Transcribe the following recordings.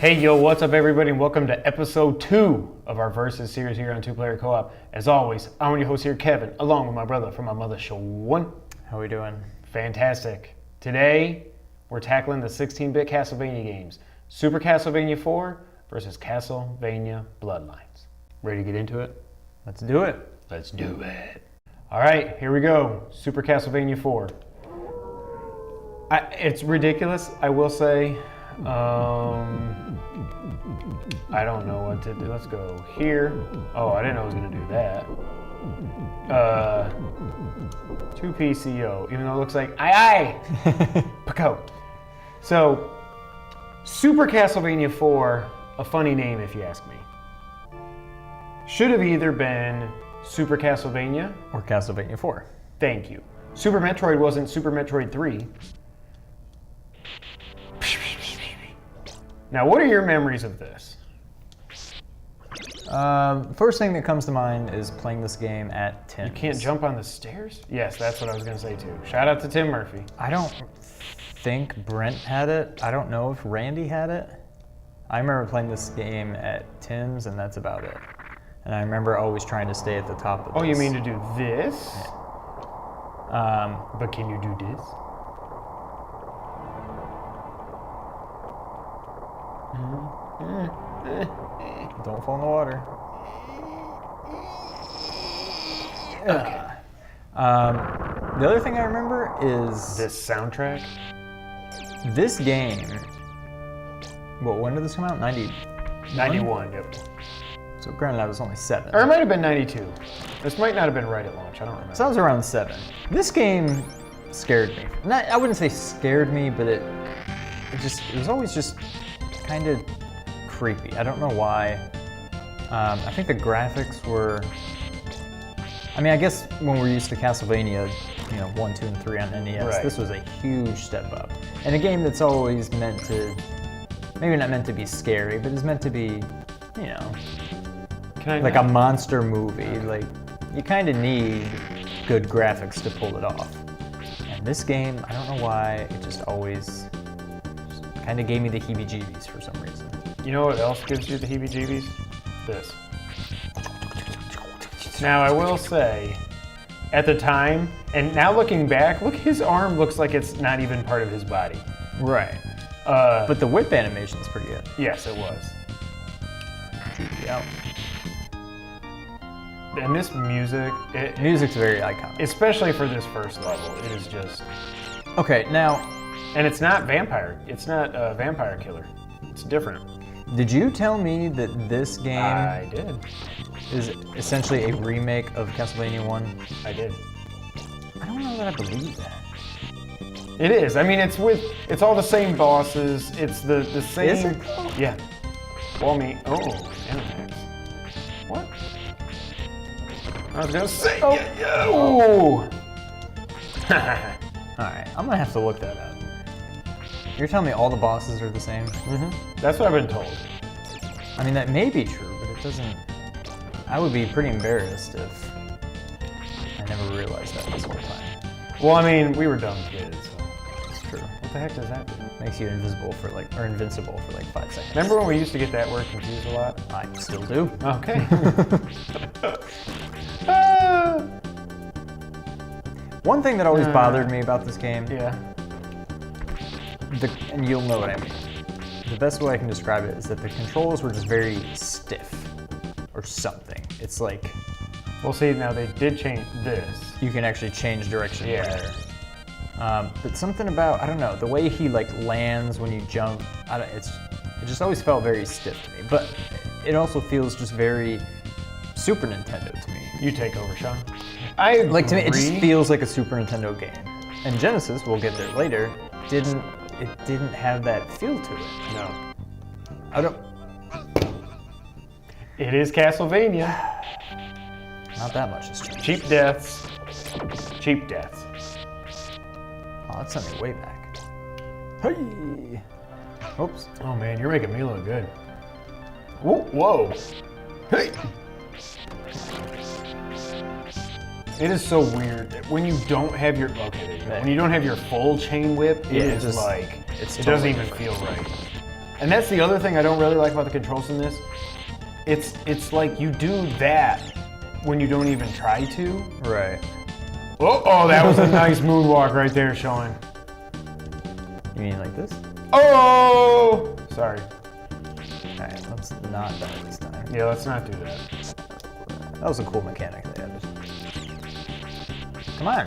Hey, yo, what's up, everybody, and welcome to episode 2 of our Versus series here on Two Player Co-op. As always, I'm your host here, Kevin, along with my brother from my mother, Sean. How we doing? Fantastic. Today, we're tackling the 16-bit Castlevania games, Super Castlevania 4 versus Castlevania Bloodlines. Ready to get into it? Let's do it. Let's do it. All right, here we go. Super Castlevania 4. It's ridiculous, I will say. I don't know what to do. Let's go here. Oh, I didn't know I was going to do that. 2PCO, even though it looks like Paco. So, Super Castlevania 4, a funny name if you ask me. Should have either been Super Castlevania or Castlevania 4. Thank you. Super Metroid wasn't Super Metroid 3. Now, what are your memories of this? First thing that comes to mind is playing this game at Tim's. You can't jump on the stairs? Yes, that's what I was going to say too. Shout out to Tim Murphy. I don't think Brent had it. I don't know if Randy had it. I remember playing this game at Tim's, and that's about it. And I remember always trying to stay at the top of this. Oh, you mean to do this? Yeah. But can you do this? Don't fall in the water. Okay. The other thing I remember is This soundtrack? this game. Well, when did this come out? 91, yep. So granted, I was only 7. Or it might have been 92. This might not have been right at launch, I don't remember. So I was around 7. This game scared me. I wouldn't say scared me, but it was always just kind of creepy. I don't know why. I think the graphics were. I mean, I guess when we're used to Castlevania, 1, 2, and 3 on NES, Right. This was a huge step up. And a game that's always meant to, maybe not meant to be scary, but is meant to be, like a monster movie. Like, you kind of need good graphics to pull it off. And this game, I don't know why, it just always kind of gave me the heebie-jeebies for some reason. You know what else gives you the heebie-jeebies? This. Now, I will say, at the time, and now looking back, look, his arm looks like it's not even part of his body. Right. But the whip animation is pretty good. Yes, it was. Yeah. And this music, Music's very iconic. especially for this first level, it is just... Okay, now, And it's not vampire. It's not a vampire killer. It's different. did you tell me that this game I did. is essentially a remake of Castlevania 1? I did. I don't know that I believe that. It is. I mean, it's all the same bosses. It's the same. Is it? Yeah. Well, Animax. What? I was gonna say. Oh. Alright, I'm gonna have to look that up. You're telling me all the bosses are the same? That's what I've been told. I mean, that may be true, but it doesn't... I would be pretty embarrassed if I never realized that this whole time. Well, I mean, we were dumb kids, so. It's true. What the heck does that do? Makes you invincible for like 5 seconds. Remember when we used to get that word confused a lot? I still do. Okay. One thing that always bothered me about this game, Yeah. and you'll know what I mean. The best way I can describe it is that the controls were just very stiff or something. It's like Well, see, now they did change this. you can actually change direction Yeah. there. But something about, I don't know, the way he like lands when you jump, it just always felt very stiff to me. But it also feels just very Super Nintendo to me. You take over, Sean. I agree. Like, to me, it just feels like a Super Nintendo game. And Genesis, we'll get there later, didn't have that feel to it. No. I don't... It is Castlevania. Not that much has changed. Cheap deaths. Cheap deaths. Oh, that sent me way back. Hey! Oops. Oh man, you're making me look good. Whoa, whoa. Hey! It is so weird that when you don't have your when you don't have your full chain whip, it Yeah, is just- like it's it doesn't totally even feel right. And that's the other thing I don't really like about the controls in this. It's like you do that when you don't even try to. Right. Oh, that was a nice moonwalk right there, Sean. You mean like this? Oh! Sorry. Alright, let's not die this time. Yeah, let's not do that. That was a cool mechanic they added. Come on.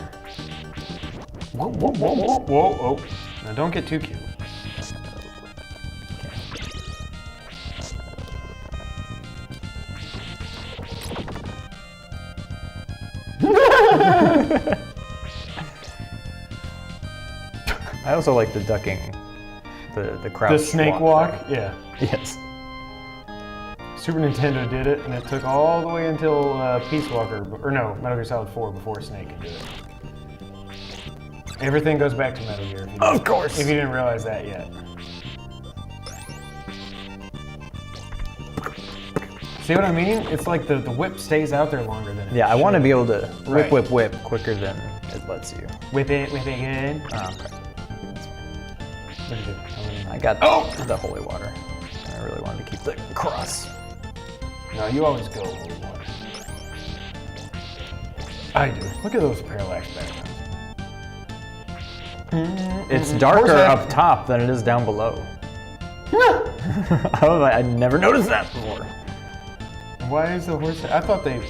Whoa, whoa, whoa, whoa, whoa, whoa. Now don't get too cute. I also like the ducking, the crouch. The snake walk? Yeah. Yes. Super Nintendo did it, and it took all the way until Peace Walker, or no, Metal Gear Solid 4 before Snake could do it. Everything goes back to Metal Gear. Of course! If you didn't realize that yet. See what I mean? It's like the whip stays out there longer than it Yeah, I want to be able to Right. whip quicker than it lets you. Whip it good. Oh, okay. What did you do? I got the holy water. I really wanted to keep the cross. No, you always go holy water. I do. Look at those parallax backgrounds. It's darker up top than it is down below. I never noticed that before. Why is the horse? I thought they.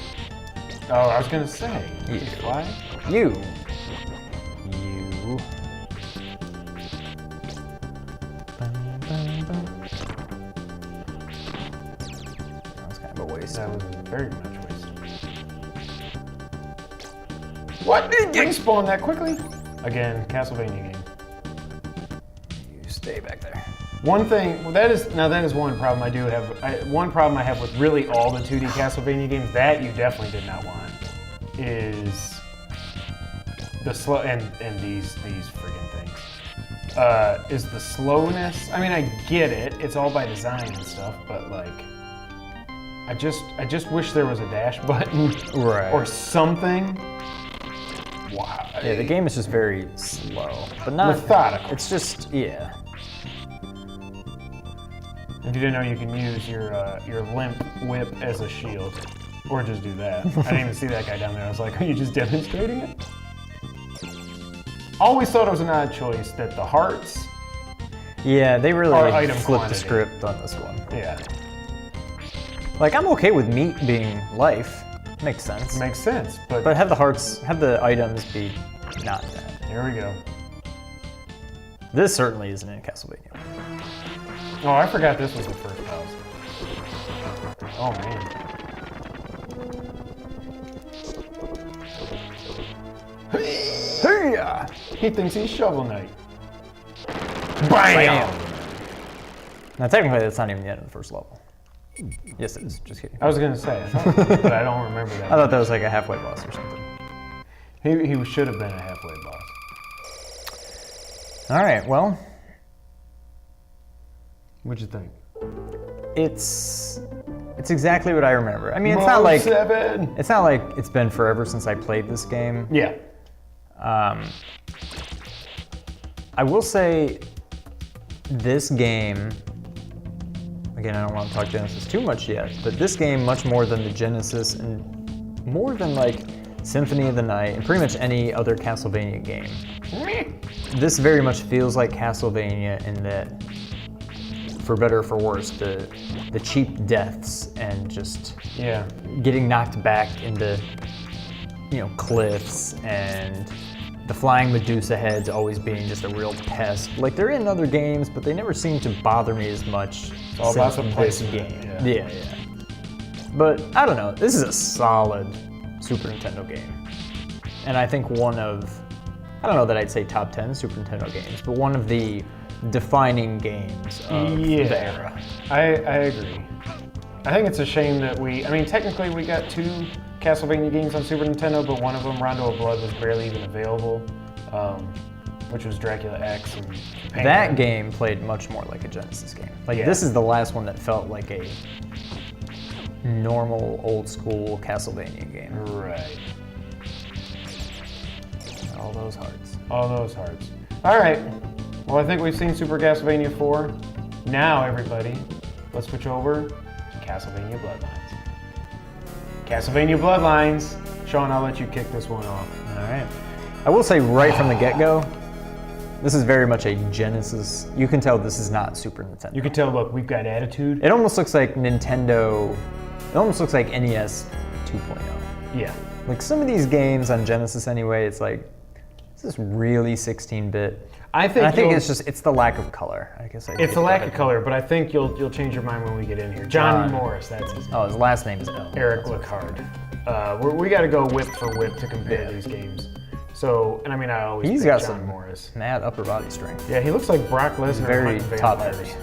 Oh, I was gonna say. You. Why? You. That was kind of a waste. That was very much waste. What? Did you respawn that quickly? Again, Castlevania game. You stay back there. One thing, well, that is one problem I do have. One problem I have with really all the 2D Castlevania games that you definitely did not want is the slow and these friggin' things. Is the slowness. I mean, I get it. It's all by design and stuff, but like, I just wish there was a dash button Right. or something. Wow. Yeah, the game is just very slow, but not Methodical. It's just If you didn't know, you can use your limp whip as a shield, or just do that. I didn't even see that guy down there. I was like, are you just demonstrating it? Always thought it was an odd choice that the hearts. Yeah, they Or really item flipped the quantity. script on this one. Yeah, Like, I'm okay with meat being life. Makes sense. makes sense. But But have the items be not that. here we go. This certainly isn't in Castlevania. Oh, I forgot this was the first house. Oh man. Hey-ya! He thinks he's Shovel Knight. Bam! Now, technically, that's not even the end of the first level. Yes, it is. Just kidding. I was gonna say, but I don't remember that. I thought that was like a halfway boss or something. He should have been a halfway boss. All right, well, What'd you think? it's exactly what I remember. I mean, it's not like 7. it's been forever since I played this game. Yeah. I will say this game, again, I don't want to talk Genesis too much yet, but this game, much more than the Genesis and more than like Symphony of the Night and pretty much any other Castlevania game, this very much feels like Castlevania in that, for better or for worse, the cheap deaths and just Yeah. getting knocked back into, cliffs, and the flying Medusa heads always being just a real pest. Like, they're in other games, but they never seem to bother me as much all about since the this placement, game. yeah. Yeah. But I don't know. This is a solid Super Nintendo game, and I think one of, I don't know that I'd say top 10 Super Nintendo games, but one of the defining games of the era. I agree. I think it's a shame that technically we got 2 Castlevania games on Super Nintendo, but one of them, Rondo of Blood, was barely even available, which was Dracula X. And Pain That Man. game played much more like a Genesis game. Like, Yeah. this is the last one that felt like a normal, old school Castlevania game. Right. All those hearts. All those hearts. All right. Well, I think we've seen Super Castlevania 4. Now, everybody, let's switch over to Castlevania Bloodlines. Castlevania Bloodlines. Sean, I'll let you kick this one off. All right. I will say right from the get-go, this is very much a Genesis. You can tell this is not Super Nintendo. You can tell, look, we've got attitude. It almost looks like Nintendo. It almost looks like NES 2.0. Yeah. Like some of these games on Genesis anyway, it's like, is this really 16-bit? I think it's the lack of color. I guess it's the lack of color, but I think you'll change your mind when we get in here. John Morris, that's his name. Oh, his last name is L. Eric Lecard. We got to go whip for whip to compare these games. So, and I mean, I always He's pick got John some Morris. mad upper body strength. Yeah, he looks like Brock Lesnar. Very top vampires. heavy.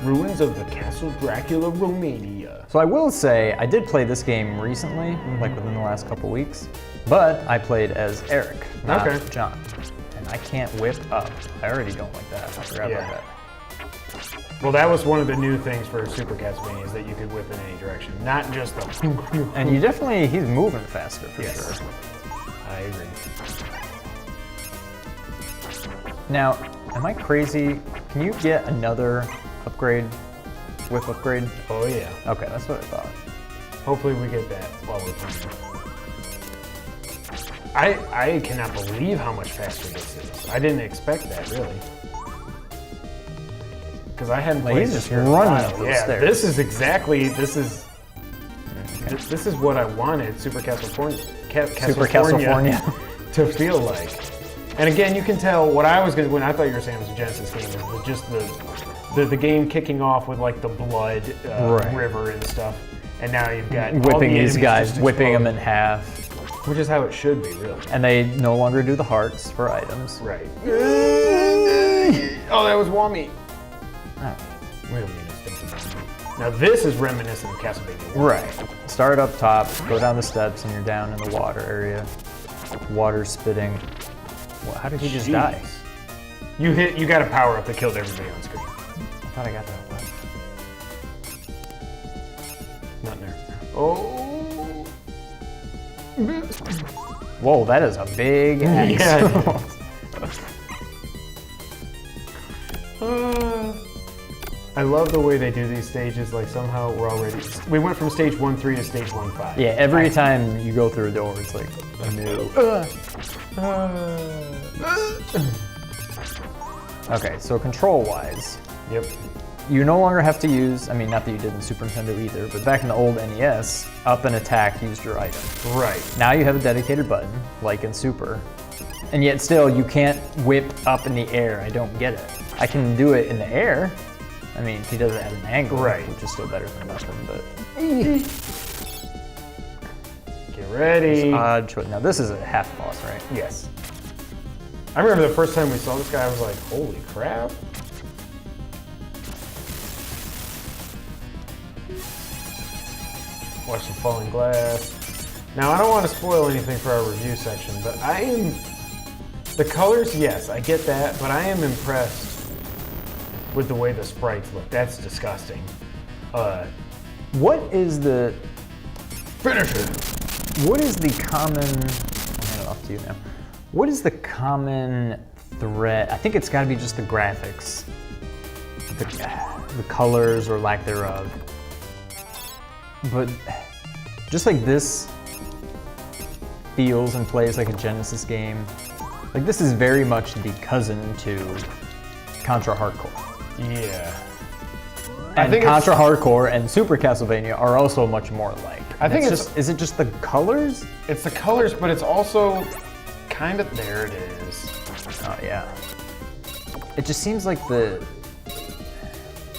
Ruins of the Castle Dracula, Romania. So I will say, I did play this game recently, like within the last couple weeks, but I played as Eric, not John. And I can't whip up. I already don't like that. I forgot about that. Well, that was one of the new things for Super Castlevania, is that you could whip in any direction, not just the... And you definitely, he's moving faster for sure. I agree. Now, am I crazy? Can you get another upgrade, whip upgrade? Oh yeah. Okay, that's what I thought. Hopefully we get that while we're playing. I cannot believe how much faster this is. I didn't expect that, really. Because I hadn't played He's this just here in a running while. up those Yeah, stairs. this is exactly, this is what I wanted Super Castlevania, Super Castlevania to feel like. And again, you can tell what I was going to, when I thought you were saying it was a Genesis game, is just the game kicking off with like the blood river and stuff. And now you've got whipping these guys, whipping them in half. Which is how it should be, really. And they no longer do the hearts for items. Right. Oh, that was Wami. Oh. We don't need to think about it. Now this is reminiscent of Castlevania 1. Right. Start up top, go down the steps, and you're down in the water area. Water spitting. Well, how did he just die? You got a power up that killed everybody on screen. I thought I got that one. Not there. Oh. Whoa, that is a big axe. Yeah. I love the way they do these stages. Like somehow we went from stage 1-3 to stage 1-5. Yeah, every time you go through a door, it's like a new. Okay, so control-wise, Yep. you no longer have to use, I mean, not that you did in Super Nintendo either, but back in the old NES, up and attack used your item. Right. Now you have a dedicated button, like in Super, and yet still you can't whip up in the air. I don't get it. I can do it in the air. I mean, he does it at an angle, which is still better than nothing, but... Get ready. Odd choice. Now this is a half boss, right? Yes. I remember the first time we saw this guy, I was like, holy crap. Watch some falling glass. Now, I don't want to spoil anything for our review section, but the colors, yes, I get that, but I am impressed with the way the sprites look. That's disgusting. What is the... Finisher. What is the common... I'll hand it off to you now. What is the common thread? I think it's got to be just the graphics. The colors or lack thereof. But just like this feels and plays like a Genesis game. Like this is very much the cousin to Contra Hardcore. Yeah. And I think Contra Hardcore and Super Castlevania are also much more alike. I think it's just, is it just the colors? It's the colors, but it's also kind of, there it is. Oh yeah. It just seems like I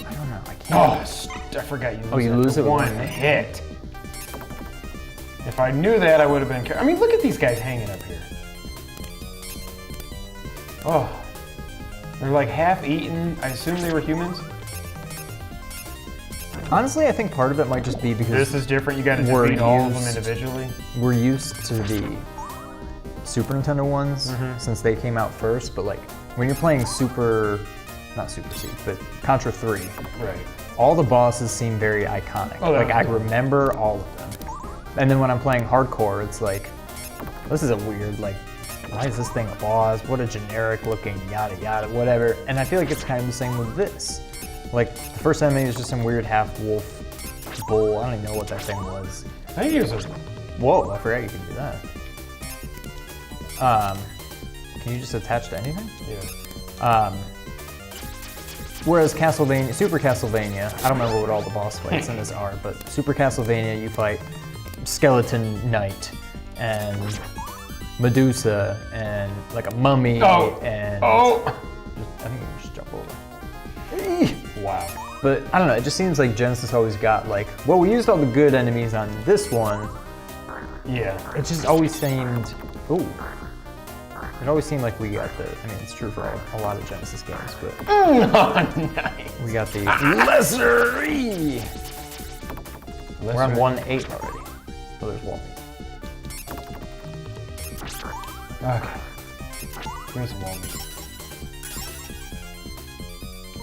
don't know, I can't. Oh, I forgot you lose, you lose it with one hit. If I knew that, I would have been careful. I mean, look at these guys hanging up here. Oh, they're like half eaten. I assume they were humans. Honestly, I think part of it might just be because this is different. You got to defeat all of them individually. We're used to the Super Nintendo ones since they came out first, but like when you're playing not Super Siege, but Contra 3, right? All the bosses seem very iconic. Oh, like I remember all of them. And then when I'm playing Hardcore, it's like, this is a weird, like, why is this thing a boss? What a generic looking yada yada, whatever. And I feel like it's kind of the same with this. Like, the first enemy is just some weird half-wolf bull. I don't even know what that thing was. I think it was a... Whoa, I forgot you could do that. Can you just attach to anything? Yeah. Whereas Castlevania, Super Castlevania, I don't remember what all the boss fights in this are, but Super Castlevania, you fight Skeleton Knight and Medusa and like a mummy and I think you can just jump over. Wow. But I don't know, it just seems like Genesis always got like, well, we used all the good enemies on this one. Yeah. It just always seemed, ooh. It always seemed like we got the, I mean, it's true for a lot of Genesis games, but Nice. we got the lesser E. We're on 1-8 already. Oh, there's one. Okay. Give me some wall meat.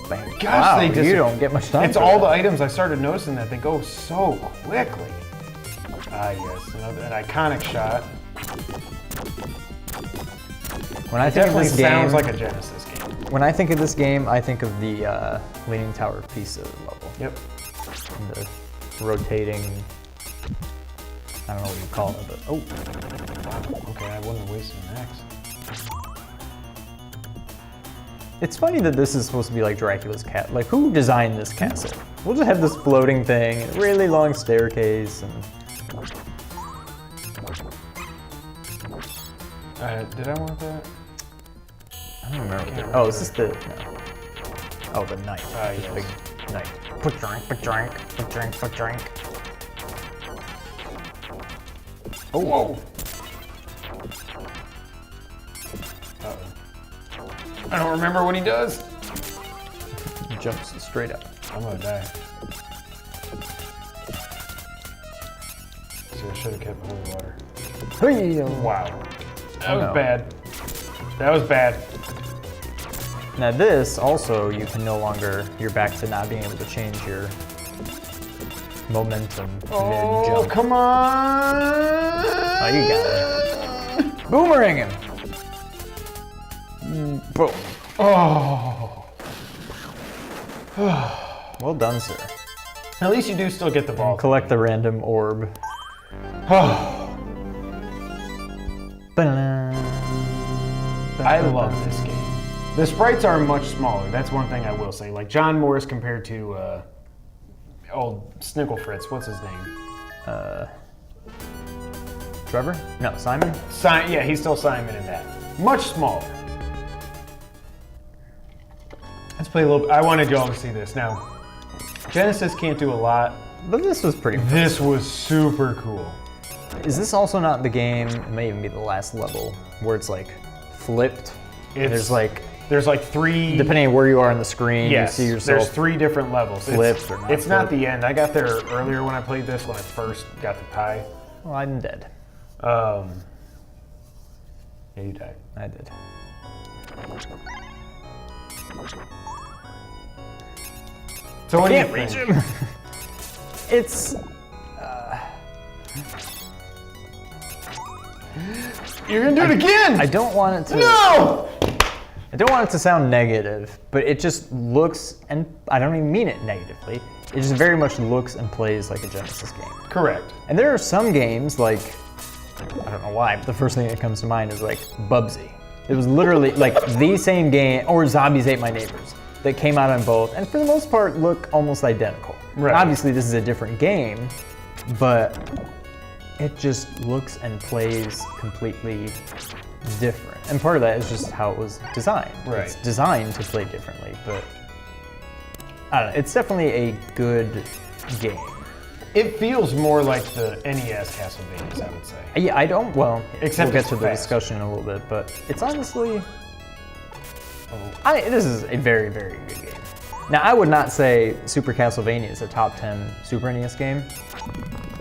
Bang. Gosh, Wow, they just, you don't get much time. It's all the items. I started noticing that they go so quickly. Ah, yes, an iconic shot. When I think of Definitely this game, sounds like a Genesis game. when I think of this game, I think of the Leaning Tower of Pisa level. Yep. And the rotating, I don't know what you call it, but oh. Wow. Okay, I wouldn't have wasted an axe. It's funny that this is supposed to be like Dracula's cat. Like, who designed this castle? We'll just have this floating thing, a really long staircase, and did I want that? I don't remember. Oh, is this the? No. Oh, the knight. Yes. Big knight. Put drink, put drink, put drink, put drink. Oh, whoa. Uh-oh. I don't remember what he does. He jumps straight up. I'm gonna die. See, I should have kept holy water. Wow. That was bad. That was bad. Now this also, you can no longer, you're back to not being able to change your momentum mid-jump. Come on! Oh, you got it. Boomerang him! Boom. Oh. Well done, sir. At least you do still get the ball. Collect the random orb. I love this game. The sprites are much smaller. That's one thing I will say. Like John Morris compared to old Snickle Fritz. What's his name? Trevor? No, Simon? Yeah, he's still Simon in that. Much smaller. Let's play a little. I wanted y'all to see this. Now, Genesis can't do a lot. But this was pretty cool. This was super cool. Is this also not the game, it may even be the last level, where it's like flipped? There's like three. Depending on where you are on the screen, Yes, you see yourself. there's three different levels. Flipped or not It's not flipped. the end. I got there earlier when I played this, when I first got the tie. Well, I'm dead. Yeah, you died. I did. So what do you Can't reach think? him. It's. You're gonna do it again! I don't want it to. No! I don't want it to sound negative, but it just looks, and I don't even mean it negatively. It just very much looks and plays like a Genesis game. Correct. And there are some games like, I don't know why, but the first thing that comes to mind is like Bubsy. It was literally like the same game, or Zombies Ate My Neighbors, that came out on both, and for the most part look almost identical. Right. Obviously this is a different game, but it just looks and plays completely different. And part of that is just how it was designed. Right. It's designed to play differently, but I don't know, it's definitely a good game. It feels more like the NES Castlevanias, I would say. Yeah, I don't, well, Except we'll get it's to the fast. discussion in a little bit, but it's honestly, this is a very, very good game. Now, I would not say Super Castlevania is a top 10 Super NES game.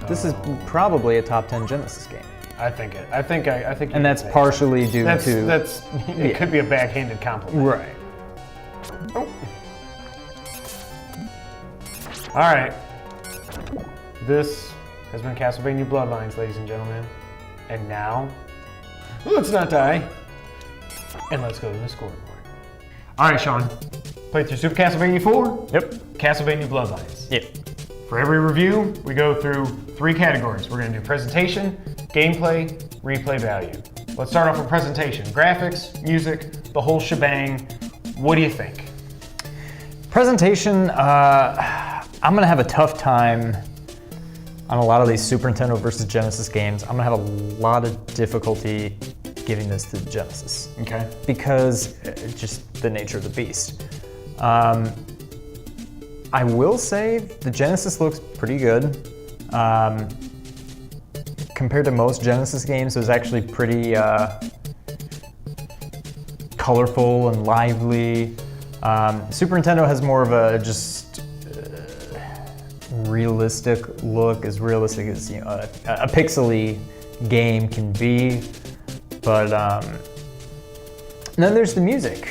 This is probably a top 10 Genesis game. I think. And that's partially due to... It could be a backhanded compliment. Right. Oh. All right. This has been Castlevania Bloodlines, ladies and gentlemen. And now, Let's not die. And let's go to the scoreboard. All right, Sean. Played through Super Castlevania 4. Yep. Castlevania Bloodlines. Yep. For every review, we go through 3 categories. We're going to do presentation, gameplay, replay value. Let's start off with presentation. Graphics, music, the whole shebang. What do you think? Presentation, I'm gonna have a tough time on a lot of these Super Nintendo versus Genesis games. I'm gonna have a lot of difficulty giving this to Genesis. Okay. Because just the nature of the beast. I will say the Genesis looks pretty good. Compared to most Genesis games, it was actually pretty colorful and lively. Super Nintendo has more of a just realistic look, as realistic as a pixely game can be. But then there's the music.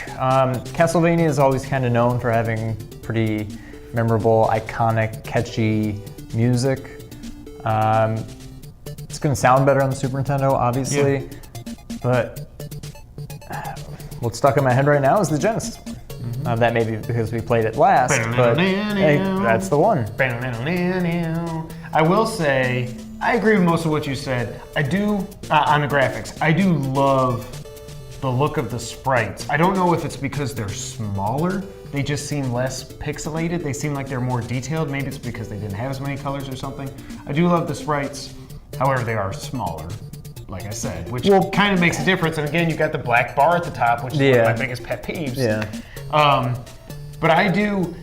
Castlevania is always kind of known for having pretty memorable, iconic, catchy music. It's going to sound better on the Super Nintendo, obviously, but what's stuck in my head right now is the Genesis one. That may be because we played it last, but hey, that's the one. I will say, I agree with most of what you said. I do, on the graphics, I do love the look of the sprites. I don't know if it's because they're smaller, they just seem less pixelated. They seem like they're more detailed. Maybe it's because they didn't have as many colors or something. I do love the sprites, however, they are smaller, like I said, which kind of makes a difference. And again, you've got the black bar at the top, which is one of my biggest pet peeves. Yeah. But I do,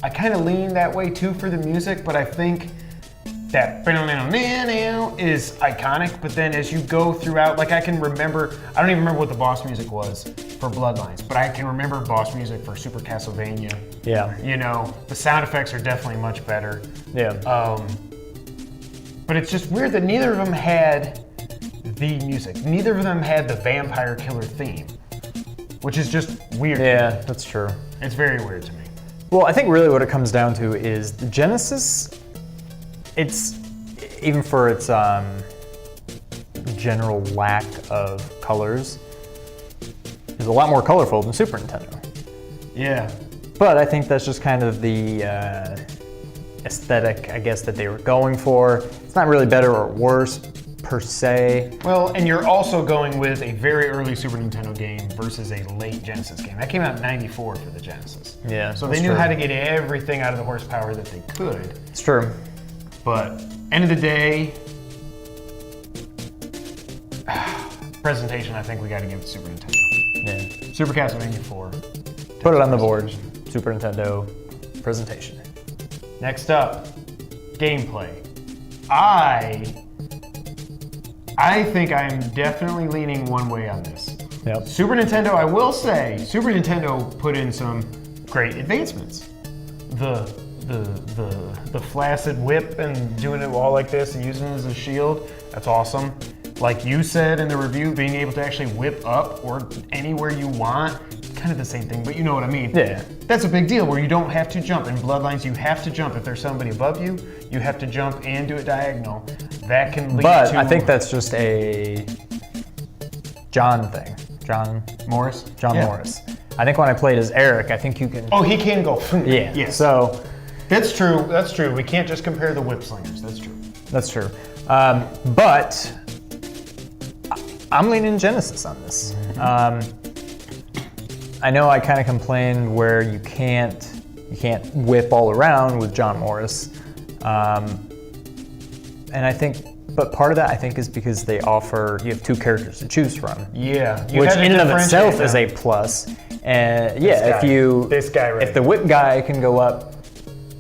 I kind of lean that way too for the music, but I think that is iconic, but then as you go throughout, like I can remember, I don't even remember what the boss music was for Bloodlines, but I can remember boss music for Super Castlevania. Yeah. You know, the sound effects are definitely much better. Yeah. But it's just weird that neither of them had the music. Neither of them had the vampire killer theme, which is just weird. Yeah, that's true. It's very weird to me. Well, I think really what it comes down to is the Genesis, it's, even for its general lack of colors, is a lot more colorful than Super Nintendo. Yeah. But I think that's just kind of the aesthetic, I guess, that they were going for. It's not really better or worse, per se. Well, and you're also going with a very early Super Nintendo game versus a late Genesis game. That came out in '94 for the Genesis. Yeah. So they knew how to get everything out of the horsepower that they could. It's true. But end of the day, presentation, I think we got to give it to Super Nintendo. Yeah. Super Castlevania 4. Put it on the board. Super Nintendo presentation. Next up, gameplay. I think I'm definitely leaning one way on this. Yep. Super Nintendo, I will say, Super Nintendo put in some great advancements. The flaccid whip and doing it all like this and using it as a shield, that's awesome. Like you said in the review, being able to actually whip up or anywhere you want, kind of the same thing, but you know what I mean. Yeah. That's a big deal where you don't have to jump. In Bloodlines, you have to jump. If there's somebody above you, you have to jump and do it diagonal. That can lead to... But I think that's just a John thing. John Morris? Morris. I think when I played as Eric, I think you can... Oh, he can go. Yeah. Yes. So... That's true. That's true. We can't just compare the whip slingers. That's true. That's true. But I'm leaning Genesis on this. I know I kind of complained where you can't whip all around with John Morris, and I think, but part of that I think is because you have 2 characters to choose from. Yeah, which in and of itself is a plus. And yeah, if the whip guy can go up,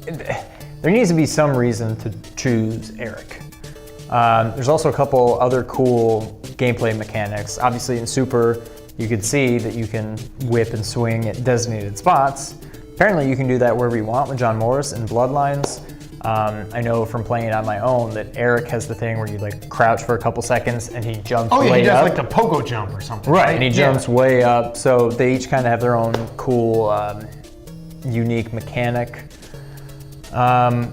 there needs to be some reason to choose Eric. There's also a couple other cool gameplay mechanics. Obviously in Super, you could see that you can whip and swing at designated spots. Apparently you can do that wherever you want with John Morris in Bloodlines. I know from playing it on my own that Eric has the thing where you like crouch for a couple seconds and he jumps way up. Oh yeah, he does like the pogo jump or something. Right, and he jumps way up. So they each kind of have their own cool, unique mechanic. I'm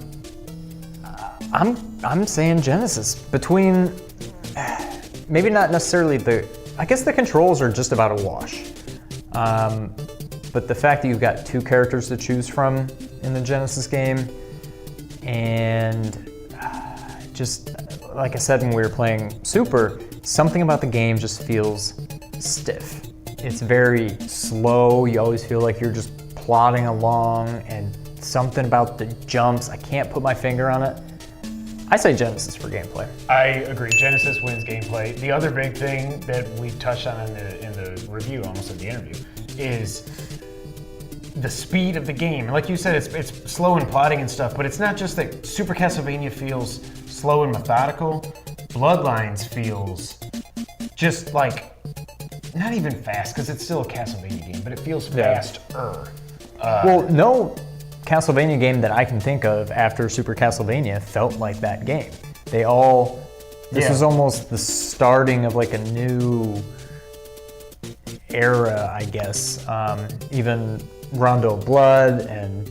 saying Genesis. Between maybe not necessarily I guess the controls are just about a wash. But the fact that you've got 2 characters to choose from in the Genesis game, and just like I said when we were playing Super, something about the game just feels stiff. It's very slow. You always feel like you're just plodding along, and something about the jumps, I can't put my finger on it. I say Genesis for gameplay. I agree. Genesis wins gameplay. The other big thing that we touched on in the review, almost in the interview, is the speed of the game. Like you said, it's slow and plodding and stuff, but it's not just that Super Castlevania feels slow and methodical. Bloodlines feels just like, not even fast, because it's still a Castlevania game, but it feels faster. Well, no Castlevania game that I can think of after Super Castlevania felt like that game. This was almost the starting of like a new era, I guess. Even Rondo of Blood and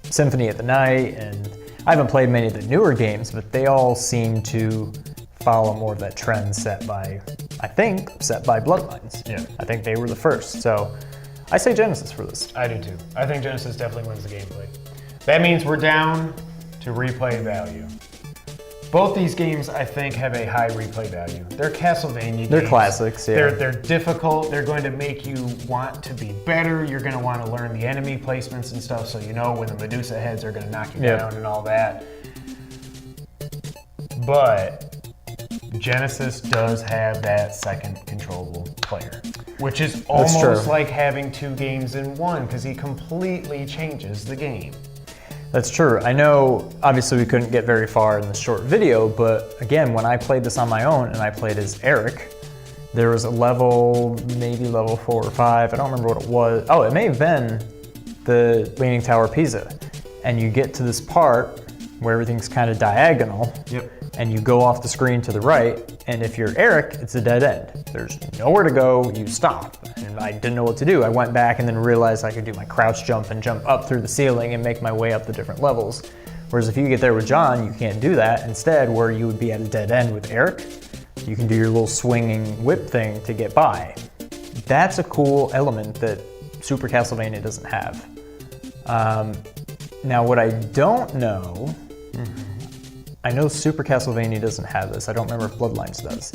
Symphony of the Night, and I haven't played many of the newer games, but they all seem to follow more of that trend set by Bloodlines. Yeah. I think they were the first, so I say Genesis for this. I do too. I think Genesis definitely wins the gameplay. That means we're down to replay value. Both these games, I think, have a high replay value. They're Castlevania games. They're classics, yeah. They're difficult. They're going to make you want to be better. You're going to want to learn the enemy placements and stuff, so you know when the Medusa heads are going to knock you down and all that. But Genesis does have that second controllable player, which is almost like having 2 games in one, because he completely changes the game. That's true. I know, obviously we couldn't get very far in this short video, but again, when I played this on my own and I played as Eric, there was a level, maybe level 4 or 5, I don't remember what it was. Oh, it may have been the Leaning Tower of Pisa. And you get to this part where everything's kind of diagonal. Yep. And you go off the screen to the right, and if you're Eric, it's a dead end. There's nowhere to go, you stop. And I didn't know what to do. I went back and then realized I could do my crouch jump and jump up through the ceiling and make my way up the different levels. Whereas if you get there with John, you can't do that. Instead, where you would be at a dead end with Eric, you can do your little swinging whip thing to get by. That's a cool element that Super Castlevania doesn't have. Now, what I don't know, I know Super Castlevania doesn't have this. I don't remember if Bloodlines does.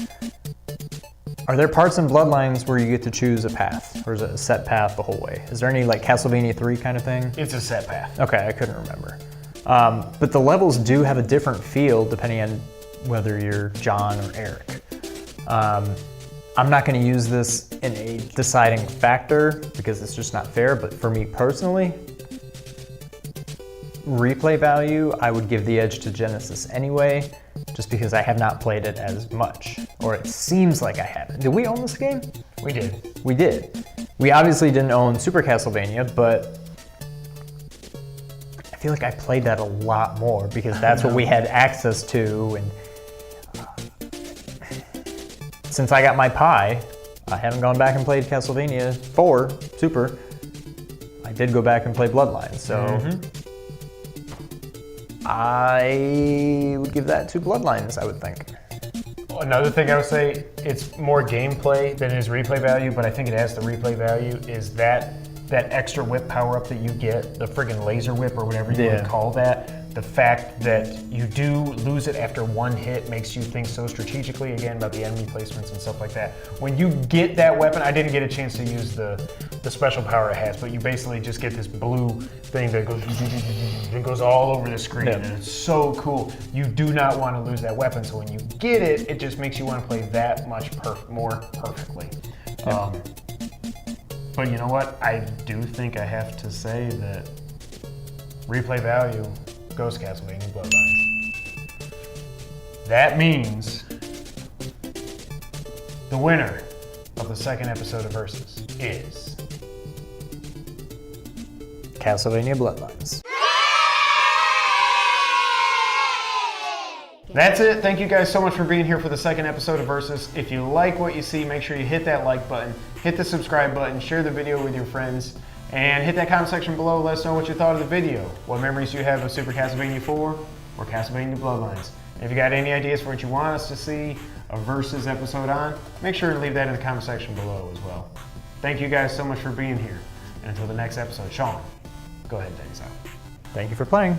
Are there parts in Bloodlines where you get to choose a path, or is it a set path the whole way? Is there any like Castlevania 3 kind of thing? It's a set path. Okay, I couldn't remember. But the levels do have a different feel depending on whether you're John or Eric. I'm not going to use this in a deciding factor because it's just not fair, but for me personally, replay value, I would give the edge to Genesis anyway, just because I have not played it as much, or it seems like I haven't. Did we own this game? We did. We did. We obviously didn't own Super Castlevania, but I feel like I played that a lot more because that's what we had access to, and since I got my Pi, I haven't gone back and played Castlevania 4 Super. I did go back and play Bloodlines, so I would give that to Bloodlines, I would think. Another thing I would say, it's more gameplay than it is replay value, but I think it has the replay value, is that extra whip power-up that you get, the friggin' laser whip or whatever you would call that. The fact that you do lose it after one hit makes you think so strategically, again, about the enemy placements and stuff like that. When you get that weapon, I didn't get a chance to use the special power it has, but you basically just get this blue thing that goes all over the screen, and it's so cool. You do not want to lose that weapon, so when you get it, it just makes you want to play that much more perfectly. But you know what? I do think I have to say that replay value goes Castlevania Bloodlines. That means the winner of the second episode of Versus is Castlevania Bloodlines. That's it. Thank you guys so much for being here for the second episode of Versus. If you like what you see, make sure you hit that like button, hit the subscribe button, share the video with your friends, and hit that comment section below. Let us know what you thought of the video. What memories you have of Super Castlevania 4 or Castlevania Bloodlines. And if you got any ideas for what you want us to see, a versus episode on, make sure to leave that in the comment section below as well. Thank you guys so much for being here. And until the next episode, Sean, go ahead and take us out. Thank you for playing.